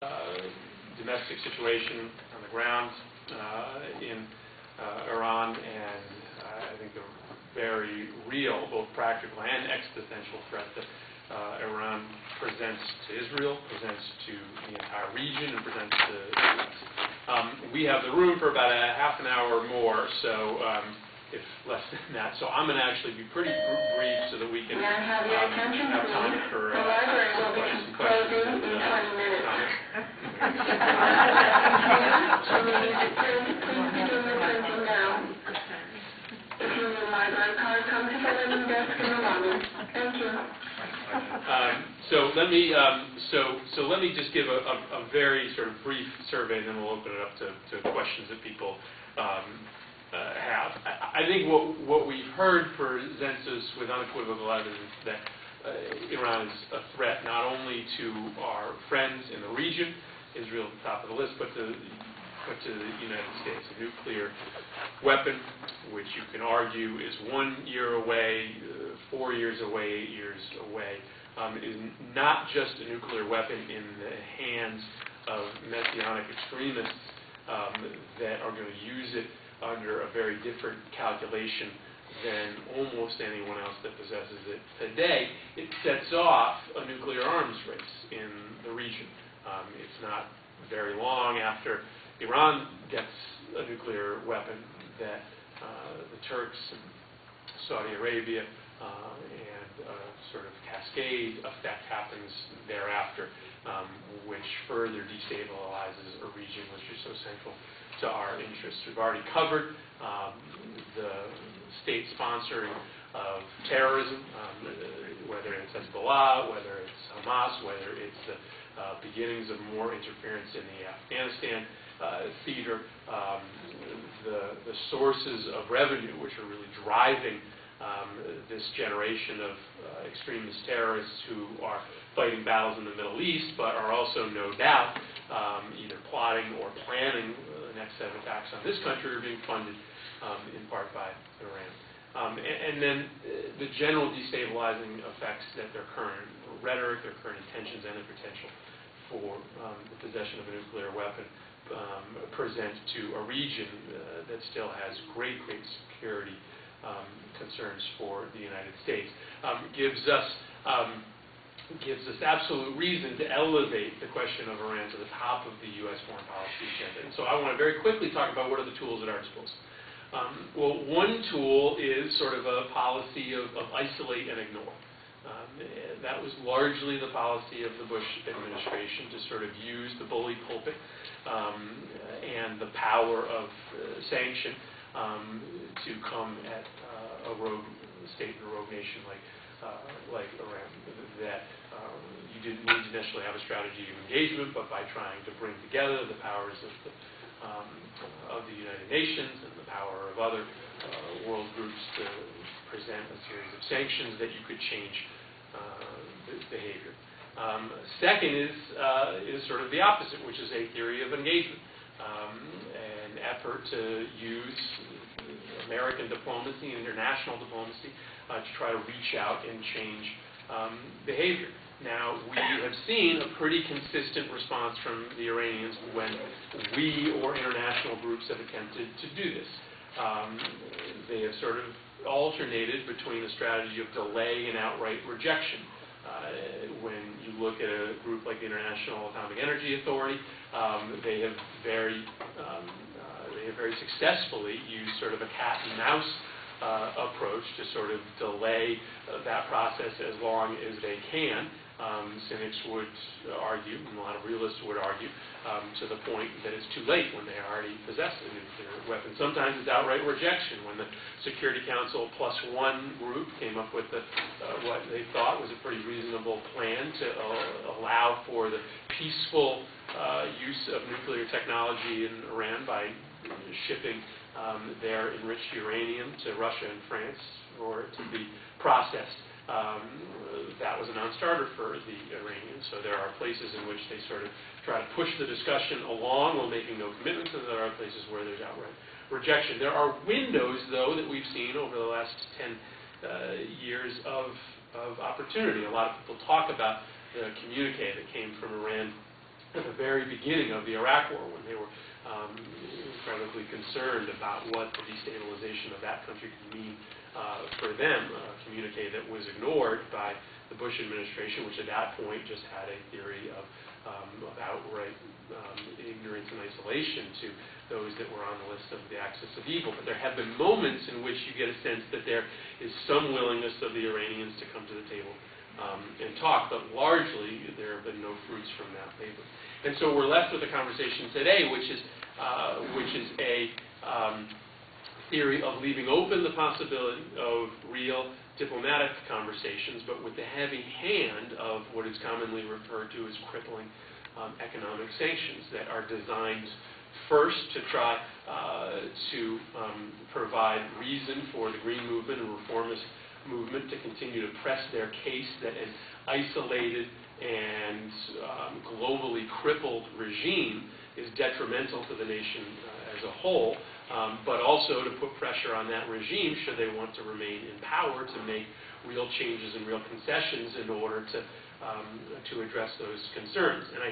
domestic situation on the ground in Iran, and I think the very real, both practical and existential threat that Iran presents to Israel, presents to the entire region, and presents to the U.S. We have the room for about a half an hour or more, so if less than that. So I'm going to actually be pretty brief so that we can have time for the library will be closing in 20 minutes. Please begin the printing now. If you need a library card, come to the lending desk in the lobby. Thank you. So let me just give a very sort of brief survey, and then we'll open it up to questions that people have. I think what we've heard presents us with unequivocal evidence that Iran is a threat not only to our friends in the region, Israel at the top of the list, but to the United States. A nuclear weapon, which you can argue is 1 year away, 4 years away, 8 years away, is not just a nuclear weapon in the hands of messianic extremists that are going to use it under a very different calculation than almost anyone else that possesses it today. It sets off a nuclear arms race in the region. It's not very long after Iran gets a nuclear weapon that the Turks and Saudi Arabia and sort of cascade effect happens thereafter, which further destabilizes a region which is so central to our interests. We've already covered the state sponsoring of terrorism, whether it's Hezbollah, whether it's Hamas, whether it's the beginnings of more interference in the Afghanistan theater, the sources of revenue which are really driving this generation of extremist terrorists who are fighting battles in the Middle East, but are also no doubt either plotting or planning the next set of attacks on this country, are being funded in part by Iran. And then the general destabilizing effects that their current rhetoric, their current intentions, and the potential for the possession of a nuclear weapon present to a region that still has great security concerns for the United States, gives us absolute reason to elevate the question of Iran to the top of the U.S. foreign policy agenda. And so I want to very quickly talk about what are the tools at our disposal. Well, one tool is sort of a policy of isolate and ignore. That was largely the policy of the Bush administration, to sort of use the bully pulpit and the power of sanction to come at a rogue state and a rogue nation like Iran. That you didn't need to necessarily have a strategy of engagement, but by trying to bring together the powers of the United Nations and the power of other world groups to present a series of sanctions, that you could change behavior. Second is sort of the opposite, which is a theory of engagement, an effort to use American diplomacy and international diplomacy to try to reach out and change behavior. Now, we have seen a pretty consistent response from the Iranians when we or international groups have attempted to do this. They have sort of alternated between a strategy of delay and outright rejection. When you look at a group like the International Atomic Energy Authority, they have very successfully used sort of a cat and mouse approach to sort of delay that process as long as they can. Cynics would argue, and a lot of realists would argue, to the point that it's too late when they already possess a nuclear weapon. Sometimes it's outright rejection. When the Security Council +1 group came up with what they thought was a pretty reasonable plan to allow for the peaceful use of nuclear technology in Iran by shipping their enriched uranium to Russia and France for it to be processed. That was a non-starter for the Iranians. So there are places in which they sort of try to push the discussion along while making no commitments, and there are places where there's outright rejection. There are windows, though, that we've seen over the last 10 years of opportunity. A lot of people talk about the communique that came from Iran at the very beginning of the Iraq War, when they were incredibly concerned about what the destabilization of that country could mean for them, a communique that was ignored by the Bush administration, which at that point just had a theory of outright ignorance and isolation to those that were on the list of the axis of evil. But there have been moments in which you get a sense that there is some willingness of the Iranians to come to the table and talk, but largely there have been no fruits from that labor. And so we're left with a conversation today, which is a theory of leaving open the possibility of real diplomatic conversations, but with the heavy hand of what is commonly referred to as crippling economic sanctions that are designed first to try to provide reason for the Green Movement and reformist movement to continue to press their case that an isolated and globally crippled regime is detrimental to the nation as a whole, but also to put pressure on that regime should they want to remain in power to make real changes and real concessions in order to address those concerns. And I